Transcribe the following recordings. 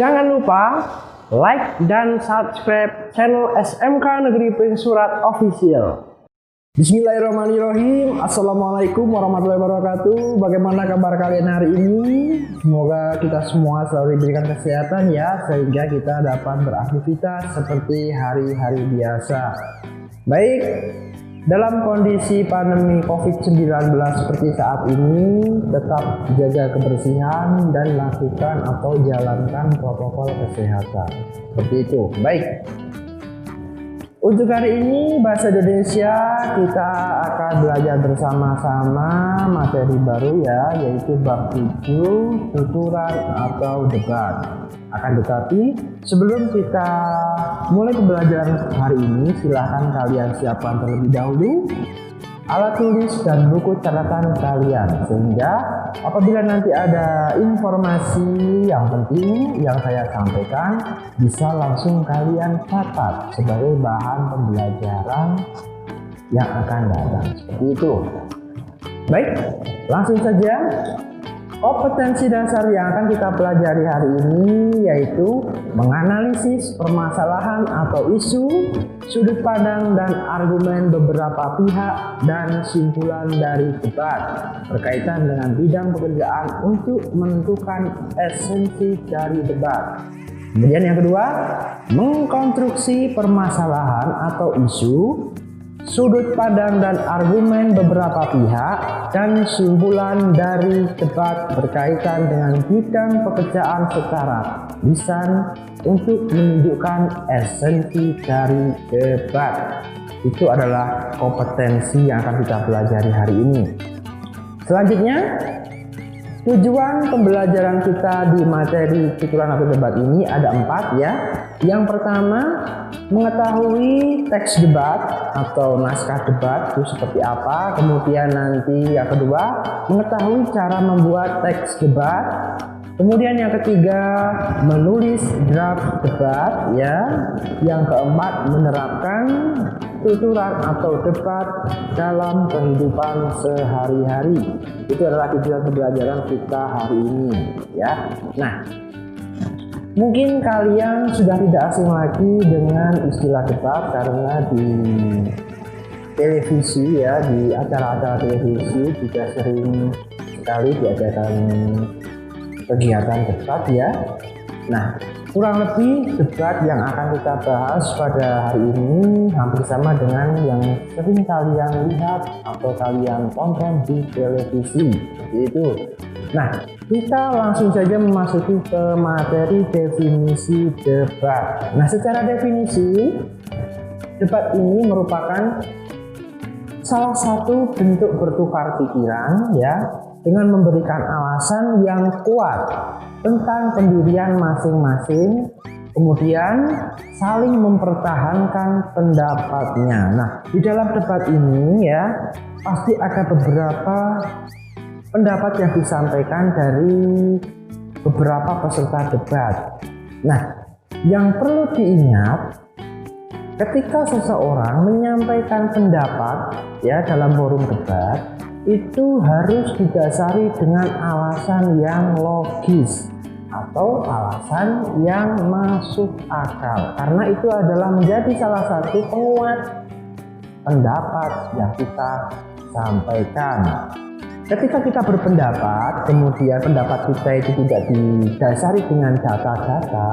Jangan lupa like dan subscribe channel SMK Negeri Pensurat Official. Bismillahirrahmanirrahim. Assalamualaikum warahmatullahi wabarakatuh. Bagaimana kabar kalian hari ini? Semoga kita semua selalu diberikan kesehatan ya, sehingga kita dapat beraktivitas seperti hari-hari biasa. Baik, dalam kondisi pandemi COVID-19 seperti saat ini, tetap jaga kebersihan dan lakukan atau jalankan protokol kesehatan. Seperti itu. Baik. Untuk hari ini bahasa Indonesia kita akan belajar bersama-sama materi baru ya, yaitu bab 7 tuturan atau debat. Akan tetapi sebelum kita mulai pembelajaran hari ini, silahkan kalian siapkan terlebih dahulu alat tulis dan buku catatan kalian, sehingga apabila nanti ada informasi yang penting yang saya sampaikan bisa langsung kalian catat sebagai bahan pembelajaran yang akan datang. Seperti itu. Baik, langsung saja. Kompetensi dasar yang akan kita pelajari hari ini yaitu menganalisis permasalahan atau isu, sudut pandang dan argumen beberapa pihak, dan simpulan dari debat berkaitan dengan bidang pekerjaan untuk menentukan esensi dari debat. Kemudian yang kedua, mengkonstruksi permasalahan atau isu, sudut pandang dan argumen beberapa pihak, dan simpulan dari debat berkaitan dengan bidang pekerjaan secara lisan untuk menunjukkan esensi dari debat. Itu adalah kompetensi yang akan kita pelajari hari ini. Selanjutnya, tujuan pembelajaran kita di materi tuturan atau debat ini ada 4 ya. Yang pertama, mengetahui teks debat atau naskah debat itu seperti apa. Kemudian nanti yang kedua, mengetahui cara membuat teks debat. Kemudian yang ketiga, menulis draft debat ya. Yang keempat, menerapkan tuturan atau debat dalam kehidupan sehari-hari. Itu adalah tujuan pembelajaran kita hari ini ya. Nah, mungkin kalian sudah tidak asing lagi dengan istilah debat karena di televisi ya, di acara-acara televisi juga sering sekali diadakan kegiatan debat ya. Nah, kurang lebih debat yang akan kita bahas pada hari ini hampir sama dengan yang sering kalian lihat atau kalian tonton di televisi, seperti itu. Nah, kita langsung saja memasuki ke materi definisi debat. Nah, secara definisi, debat ini merupakan salah satu bentuk bertukar pikiran ya, dengan memberikan alasan yang kuat tentang pendirian masing-masing, kemudian saling mempertahankan pendapatnya. Nah, di dalam debat ini ya, pasti ada beberapa pendapat yang disampaikan dari beberapa peserta debat. Nah, yang perlu diingat, ketika seseorang menyampaikan pendapat ya dalam forum debat, itu harus didasari dengan alasan yang logis atau alasan yang masuk akal, karena itu adalah menjadi salah satu penguat pendapat yang kita sampaikan. Ketika kita berpendapat, kemudian pendapat kita itu tidak didasari dengan data-data,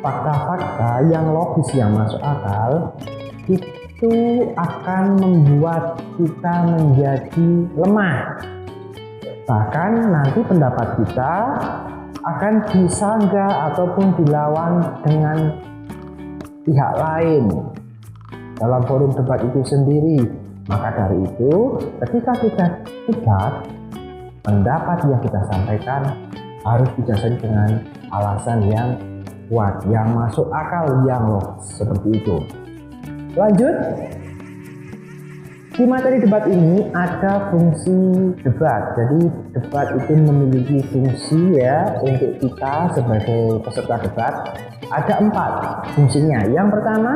fakta-fakta yang logis yang masuk akal, itu akan membuat kita menjadi lemah. Bahkan nanti pendapat kita akan disanggah ataupun dilawan dengan pihak lain dalam forum debat itu sendiri. Maka dari itu, ketika kita debat, pendapat yang kita sampaikan harus didasari dengan alasan yang kuat, yang masuk akal, yang logis, seperti itu. Lanjut, di materi debat ini ada fungsi debat. Jadi debat itu memiliki fungsi ya untuk kita sebagai peserta debat. Ada 4 fungsinya. Yang pertama,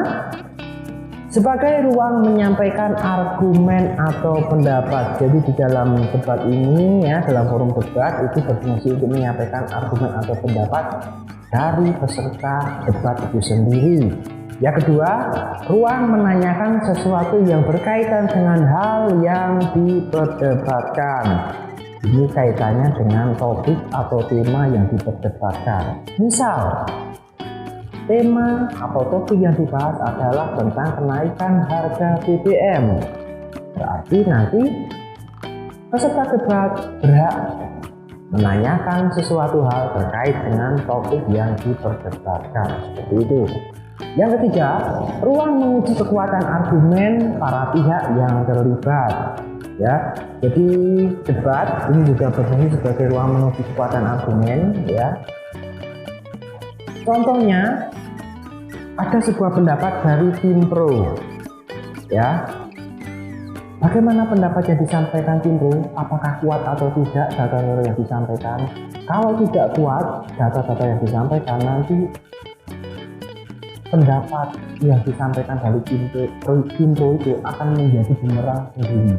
sebagai ruang menyampaikan argumen atau pendapat. Jadi di dalam debat ini ya, dalam forum debat itu berfungsi untuk menyampaikan argumen atau pendapat dari peserta debat itu sendiri. Yang kedua, ruang menanyakan sesuatu yang berkaitan dengan hal yang diperdebatkan. Ini kaitannya dengan topik atau tema yang diperdebatkan. Misal, tema atau topik yang dibahas adalah tentang kenaikan harga BBM. Berarti nanti peserta debat berhak menanyakan sesuatu hal terkait dengan topik yang diperdebatkan. Seperti itu. Yang ketiga, ruang menguji kekuatan argumen para pihak yang terlibat. Ya, jadi debat ini juga berfungsi sebagai ruang menguji kekuatan argumen. Ya, contohnya ada sebuah pendapat dari tim pro. Ya, bagaimana pendapat yang disampaikan tim pro? Apakah kuat atau tidak data yang disampaikan? Kalau tidak kuat data-data yang disampaikan, nanti pendapat yang disampaikan dari tim pro itu akan menjadi bumerang sendiri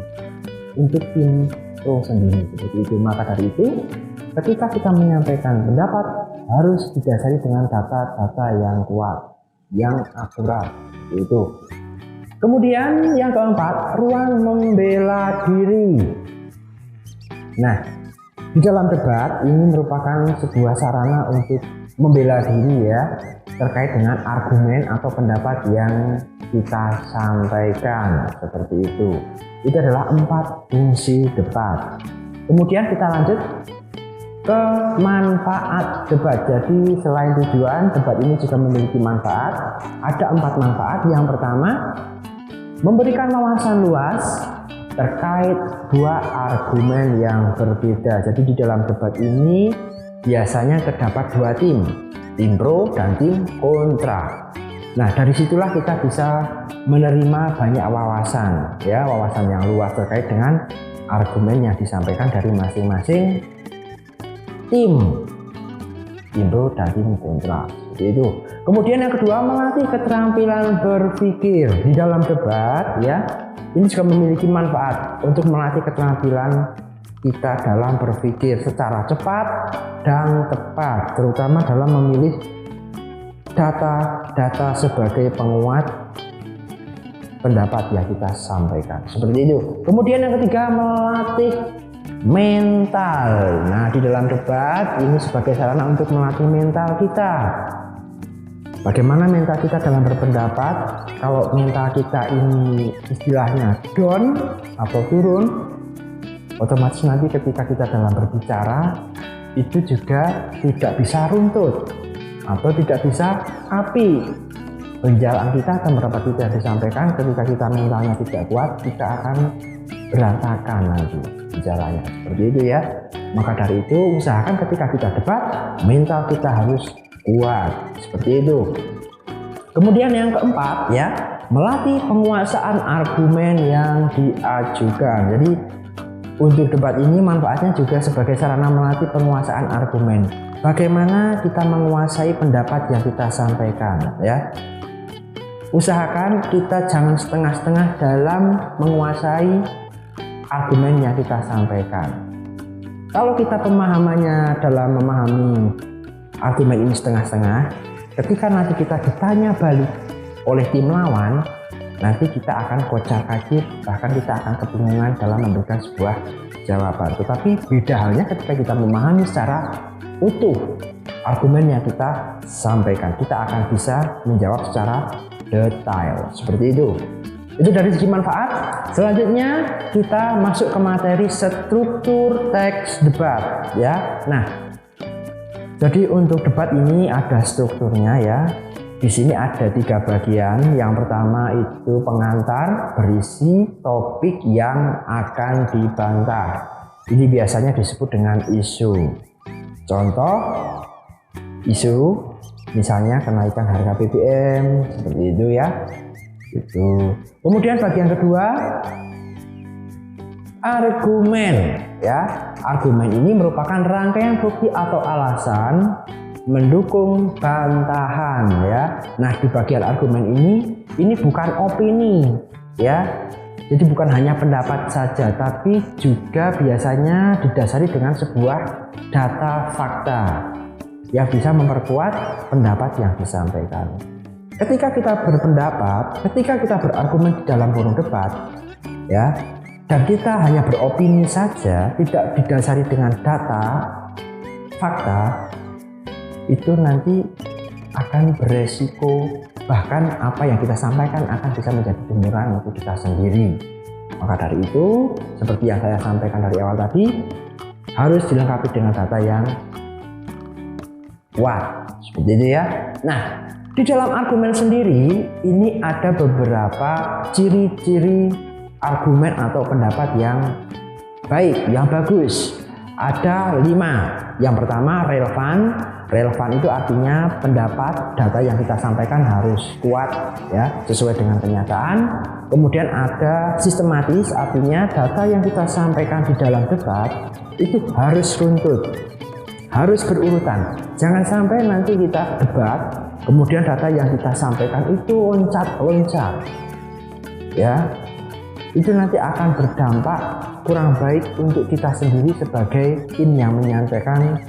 untuk tim pro sendiri. Seperti itu. Maka dari itu, ketika kita menyampaikan pendapat harus didasari dengan data-data yang kuat, yang akurat. Itu. Kemudian yang keempat, ruang membela diri. Nah, di dalam debat ini merupakan sebuah sarana untuk membela diri ya, terkait dengan argumen atau pendapat yang kita sampaikan. Seperti itu. Itu adalah 4 fungsi debat. Kemudian kita lanjut ke manfaat debat. Jadi selain tujuan, debat ini juga memiliki manfaat. Ada 4 manfaat. Yang pertama, memberikan wawasan luas terkait 2 argumen yang berbeda. Jadi di dalam debat ini biasanya terdapat 2 tim pro dan tim kontra. Nah, dari situlah kita bisa menerima banyak wawasan, ya, wawasan yang luas terkait dengan argumen yang disampaikan dari masing-masing tim pro dan tim kontra. Seperti itu. Kemudian yang kedua, melatih keterampilan berpikir di dalam debat, ya. Ini juga memiliki manfaat untuk melatih keterampilan kita dalam berpikir secara cepat dan tepat, terutama dalam memilih data-data sebagai penguat pendapat yang kita sampaikan. Seperti itu. Kemudian yang ketiga, melatih mental. Nah, di dalam debat ini sebagai sarana untuk melatih mental kita. Bagaimana mental kita dalam berpendapat? Kalau mental kita ini istilahnya down atau turun, otomatis nanti ketika kita dalam berbicara itu juga tidak bisa runtut atau tidak bisa api. Penjelasan kita akan berapa tidak disampaikan. Ketika kita mentalnya tidak kuat, kita akan berantakan nanti jalannya. Seperti itu ya. Maka dari itu usahakan ketika kita debat, mental kita harus kuat. Seperti itu. Kemudian yang keempat ya, melatih penguasaan argumen yang diajukan. Jadi untuk debat ini manfaatnya juga sebagai sarana melatih penguasaan argumen. Bagaimana kita menguasai pendapat yang kita sampaikan ya. Usahakan kita jangan setengah-setengah dalam menguasai argumen yang kita sampaikan. Kalau kita pemahamannya dalam memahami argumen ini setengah-setengah, ketika nanti kita ditanya balik oleh tim lawan, nanti kita akan kocar-kacir, bahkan kita akan kebingungan dalam memberikan sebuah jawaban. Tetapi beda halnya ketika kita memahami secara utuh argumen yang kita sampaikan, kita akan bisa menjawab secara detail. Seperti itu. Itu dari segi manfaat. Selanjutnya kita masuk ke materi struktur teks debat ya. Nah, jadi untuk debat ini ada strukturnya ya. Di sini ada 3 bagian. Yang pertama itu pengantar berisi topik yang akan dibantah. Ini biasanya disebut dengan isu. Contoh isu misalnya kenaikan harga BBM, seperti itu ya. Itu. Kemudian bagian kedua argumen ya. Argumen ini merupakan rangkaian bukti atau alasan mendukung bantahan ya. Nah, di bagian argumen ini bukan opini ya. Jadi bukan hanya pendapat saja, tapi juga biasanya didasari dengan sebuah data fakta. yang bisa memperkuat pendapat yang disampaikan. Ketika kita berpendapat, ketika kita berargumen di dalam forum debat, ya, dan kita hanya beropini saja, tidak didasari dengan data, fakta, itu nanti akan beresiko, bahkan apa yang kita sampaikan akan bisa menjadi bumerang untuk kita sendiri. Maka dari itu, seperti yang saya sampaikan dari awal tadi, harus dilengkapi dengan data yang kuat, seperti itu ya. Nah, di dalam argumen sendiri ini ada beberapa ciri-ciri argumen atau pendapat yang baik, yang bagus. Ada 5. Yang pertama, relevan. Relevan itu artinya pendapat, data yang kita sampaikan harus kuat, ya, sesuai dengan kenyataan. Kemudian ada sistematis, artinya data yang kita sampaikan di dalam debat itu harus runtut, harus berurutan. Jangan sampai nanti kita debat, kemudian data yang kita sampaikan itu loncat-loncat, ya. Itu nanti akan berdampak kurang baik untuk kita sendiri sebagai tim yang menyampaikan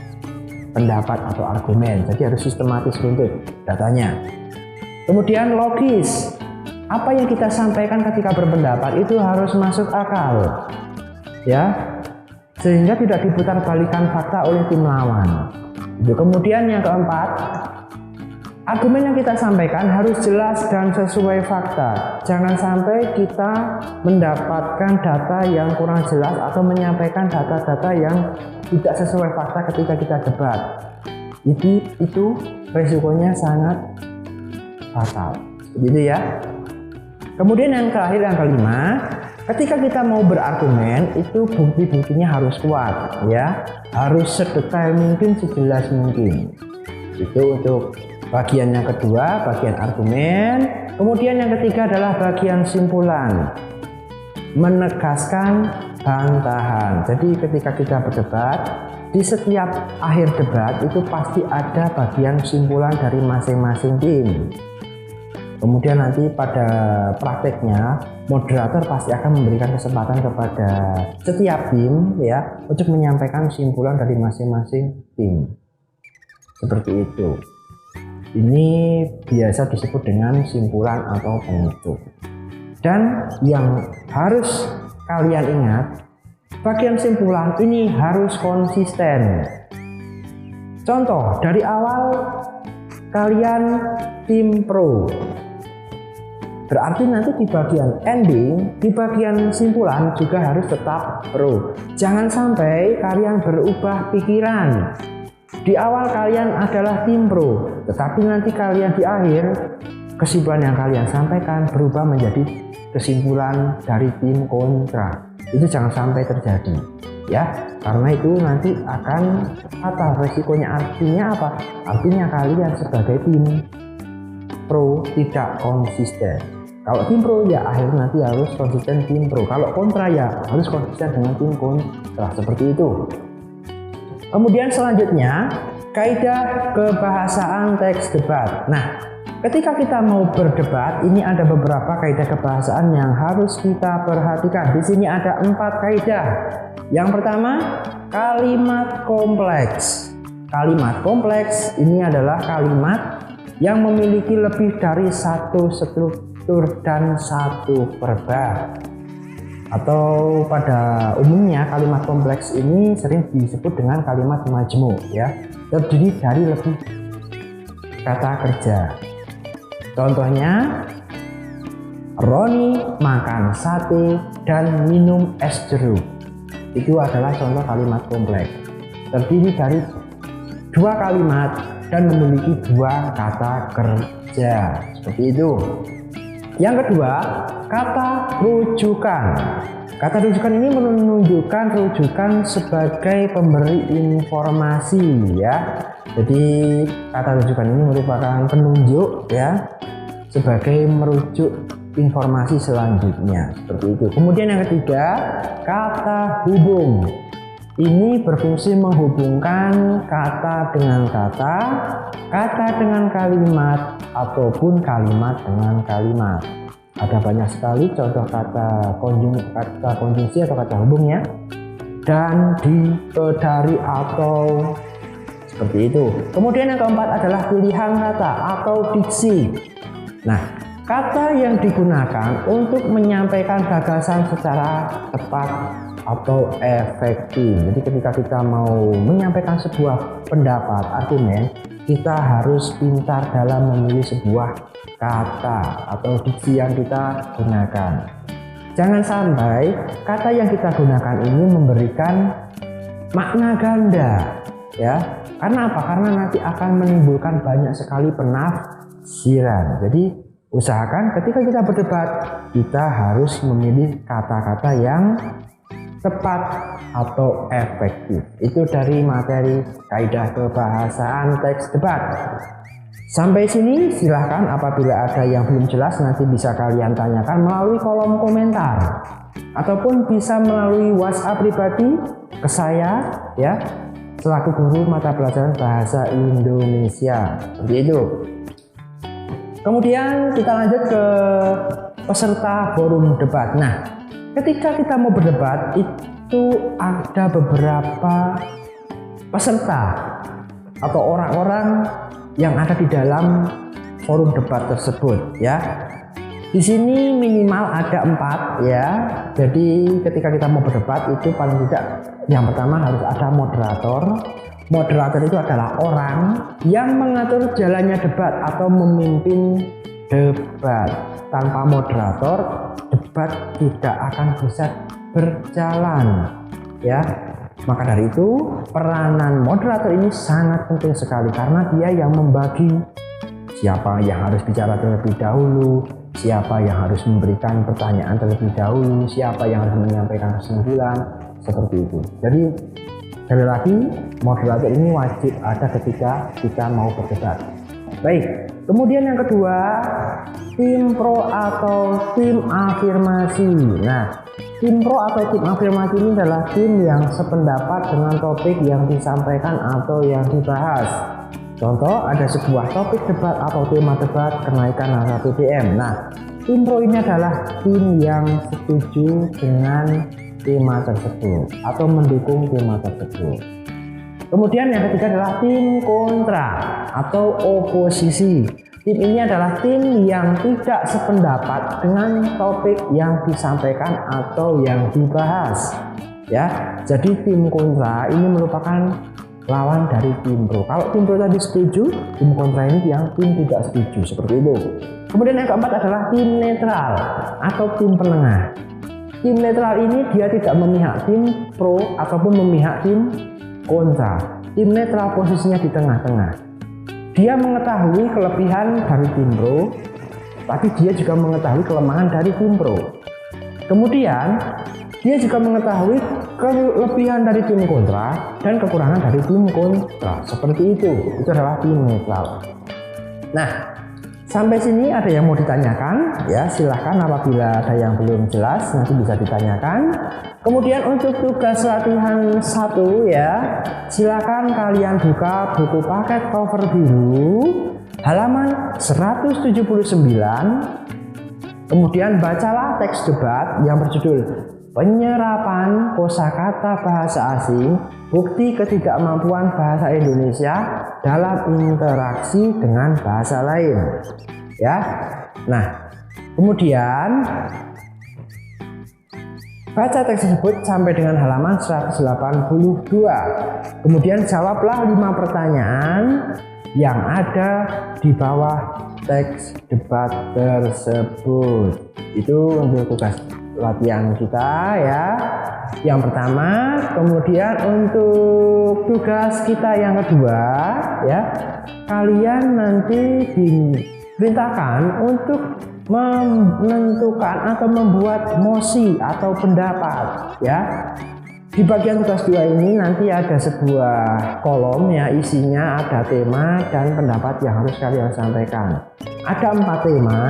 pendapat atau argumen. Jadi harus sistematis runtut datanya. Kemudian logis. Apa yang kita sampaikan ketika berpendapat itu harus masuk akal, ya, sehingga tidak diputar-balikan fakta oleh tim lawan. Kemudian yang keempat, argumen yang kita sampaikan harus jelas dan sesuai fakta. Jangan sampai kita mendapatkan data yang kurang jelas atau menyampaikan data-data yang tidak sesuai fakta ketika kita debat. Itu resikonya sangat fatal. Begitu ya. Kemudian yang terakhir, yang kelima, ketika kita mau berargumen itu bukti-buktinya harus kuat, ya, harus sedetail mungkin, sejelas mungkin. Itu untuk bagian yang kedua, bagian argumen. Kemudian yang ketiga adalah bagian simpulan, menegaskan bantahan. Jadi ketika kita berdebat, di setiap akhir debat itu pasti ada bagian simpulan dari masing-masing tim. Kemudian nanti pada prakteknya moderator pasti akan memberikan kesempatan kepada setiap tim, ya, untuk menyampaikan simpulan dari masing-masing tim. Seperti itu. Ini biasa disebut dengan simpulan atau penutup. Dan yang harus kalian ingat, bagian simpulan ini harus konsisten. Contoh, dari awal kalian tim pro, berarti nanti di bagian ending, di bagian simpulan juga harus tetap pro. Jangan sampai kalian berubah pikiran. Di awal kalian adalah tim pro, tetapi nanti kalian di akhir, kesimpulan yang kalian sampaikan berubah menjadi kesimpulan dari tim kontra. Itu jangan sampai terjadi, ya, karena itu nanti akan fatal resikonya. Artinya apa? Artinya kalian sebagai tim pro tidak konsisten. Kalau tim pro ya akhirnya nanti harus konsisten tim pro. Kalau kontra ya harus konsisten dengan tim kontra. Seperti itu. Kemudian selanjutnya, kaidah kebahasaan teks debat. Nah, ketika kita mau berdebat, ini ada beberapa kaidah kebahasaan yang harus kita perhatikan. Di sini ada 4 kaidah. Yang pertama, kalimat kompleks. Kalimat kompleks ini adalah kalimat yang memiliki lebih dari satu struktur dan satu verbal. Atau pada umumnya kalimat kompleks ini sering disebut dengan kalimat majmuk, ya, terdiri dari lebih kata kerja. Contohnya, Roni makan sate dan minum es jeruk. Itu adalah contoh kalimat kompleks, terdiri dari 2 kalimat dan memiliki 2 kata kerja. Seperti itu. Yang kedua, kata rujukan. Kata rujukan ini menunjukkan rujukan sebagai pemberi informasi, ya. Jadi kata rujukan ini merupakan penunjuk, ya, sebagai merujuk informasi selanjutnya. Seperti itu. Kemudian yang ketiga, kata hubung. Ini berfungsi menghubungkan kata dengan kata dengan kalimat, ataupun kalimat dengan kalimat. Ada banyak sekali contoh kata konjungsi atau kata hubungnya. Dan dari atau Seperti itu. Kemudian yang keempat adalah pilihan kata atau diksi. Nah, kata yang digunakan untuk menyampaikan gagasan secara tepat atau efektif. Jadi ketika kita mau menyampaikan sebuah pendapat, argumen, kita harus pintar dalam memilih sebuah kata atau diksi yang kita gunakan. Jangan sampai kata yang kita gunakan ini memberikan makna ganda, ya. Karena apa? Karena nanti akan menimbulkan banyak sekali penafsiran. Jadi usahakan ketika kita berdebat, kita harus memilih kata-kata yang tepat atau efektif. Itu dari materi kaidah kebahasaan teks debat. Sampai sini silahkan, apabila ada yang belum jelas nanti bisa kalian tanyakan melalui kolom komentar ataupun bisa melalui WhatsApp pribadi ke saya, ya, selaku guru mata pelajaran bahasa Indonesia. Seperti itu. Kemudian kita lanjut ke peserta forum debat. Nah, ketika kita mau berdebat itu ada beberapa peserta atau orang-orang yang ada di dalam forum debat tersebut, ya. Di sini minimal ada 4, ya. Jadi ketika kita mau berdebat itu paling tidak yang pertama harus ada moderator. Moderator itu adalah orang yang mengatur jalannya debat atau memimpin debat. Tanpa moderator, debat tidak akan bisa berjalan, ya. Maka dari itu peranan moderator ini sangat penting sekali karena dia yang membagi siapa yang harus bicara terlebih dahulu, siapa yang harus memberikan pertanyaan terlebih dahulu, siapa yang harus menyampaikan kesimpulan, seperti itu. Jadi sekali lagi, moderator ini wajib ada ketika kita mau berdebat. Baik, kemudian yang kedua, tim pro atau tim afirmasi. Nah, tim pro atau tim afirmasi ini adalah tim yang sependapat dengan topik yang disampaikan atau yang dibahas. Contoh, ada sebuah topik debat atau tema debat kenaikan harga BBM. Nah, tim pro ini adalah tim yang setuju dengan tema tersebut atau mendukung tema tersebut. Kemudian yang ketiga adalah tim kontra atau oposisi. Tim ini adalah tim yang tidak sependapat dengan topik yang disampaikan atau yang dibahas, ya. Jadi tim kontra ini merupakan lawan dari tim pro. Kalau tim pro tadi setuju, tim kontra ini yang tim tidak setuju, seperti itu. Kemudian yang keempat adalah tim netral atau tim penengah. Tim netral ini dia tidak memihak tim pro ataupun memihak tim kontra. Tim netral posisinya di tengah-tengah. Dia mengetahui kelebihan dari tim pro, tapi dia juga mengetahui kelemahan dari tim pro. Kemudian dia juga mengetahui kelebihan dari tim kontra dan kekurangan dari tim kontra. Seperti itu adalah tim netral. Nah, sampai sini ada yang mau ditanyakan? Ya, silahkan, apabila ada yang belum jelas nanti bisa ditanyakan. Kemudian untuk tugas latihan 1, ya, silakan kalian buka buku paket cover biru halaman 179. Kemudian bacalah teks debat yang berjudul Penyerapan Kosakata Bahasa Asing, Bukti Ketidakmampuan Bahasa Indonesia dalam Interaksi dengan Bahasa Lain. Ya. Nah, kemudian baca teks tersebut sampai dengan halaman 182. Kemudian jawablah 5 pertanyaan yang ada di bawah teks debat tersebut. Itu untuk tugas latihan kita, ya. Yang pertama. Kemudian untuk tugas kita yang kedua, ya, kalian nanti diperintahkan untuk menentukan atau membuat mosi atau pendapat, ya. Di bagian tugas 2 ini nanti ada sebuah kolom, ya, isinya ada tema dan pendapat yang harus kalian sampaikan. Ada 4 tema,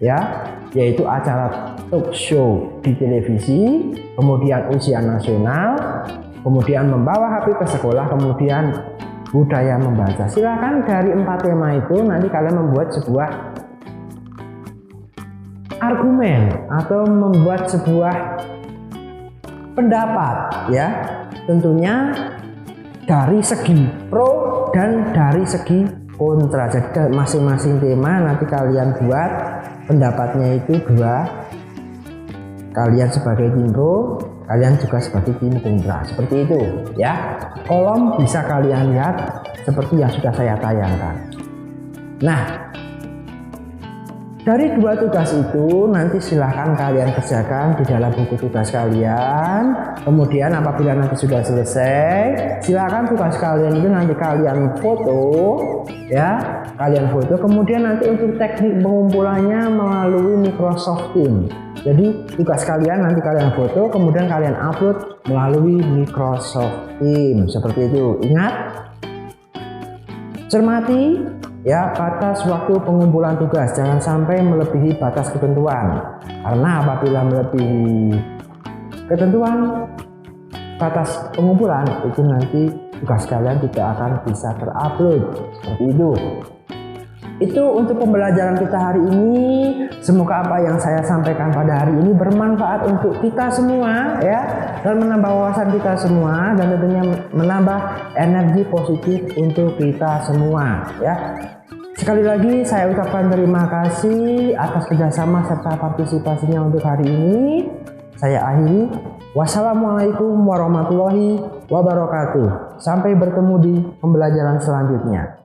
ya, yaitu acara talk show di televisi, kemudian ujian nasional, kemudian membawa HP ke sekolah, kemudian budaya membaca. Silakan dari 4 tema itu nanti kalian membuat sebuah argumen atau membuat sebuah pendapat, ya. Tentunya dari segi pro dan dari segi kontra. Jadi masing-masing tema nanti kalian buat pendapatnya itu dua, kalian sebagai tim pro, kalian juga sebagai tim kontra, seperti itu ya. Kolom bisa kalian lihat seperti yang sudah saya tayangkan. Nah, dari dua tugas itu nanti silahkan kalian kerjakan di dalam buku tugas kalian. Kemudian apabila nanti sudah selesai, silahkan tugas kalian itu nanti kalian foto ya, kalian foto. Kemudian nanti untuk teknik pengumpulannya melalui Microsoft Teams. Jadi tugas kalian nanti kalian foto, kemudian kalian upload melalui Microsoft Teams, seperti itu. Ingat, cermati ya batas waktu pengumpulan tugas, jangan sampai melebihi batas ketentuan, karena apabila melebihi ketentuan batas pengumpulan itu nanti tugas kalian tidak akan bisa terupload, seperti itu. Itu untuk pembelajaran kita hari ini. Semoga apa yang saya sampaikan pada hari ini bermanfaat untuk kita semua ya, dan menambah wawasan kita semua, dan tentunya menambah energi positif untuk kita semua ya. Sekali lagi saya ucapkan terima kasih atas kerjasama serta partisipasinya untuk hari ini. Saya akhiri. Wassalamualaikum warahmatullahi wabarakatuh. Sampai bertemu di pembelajaran selanjutnya.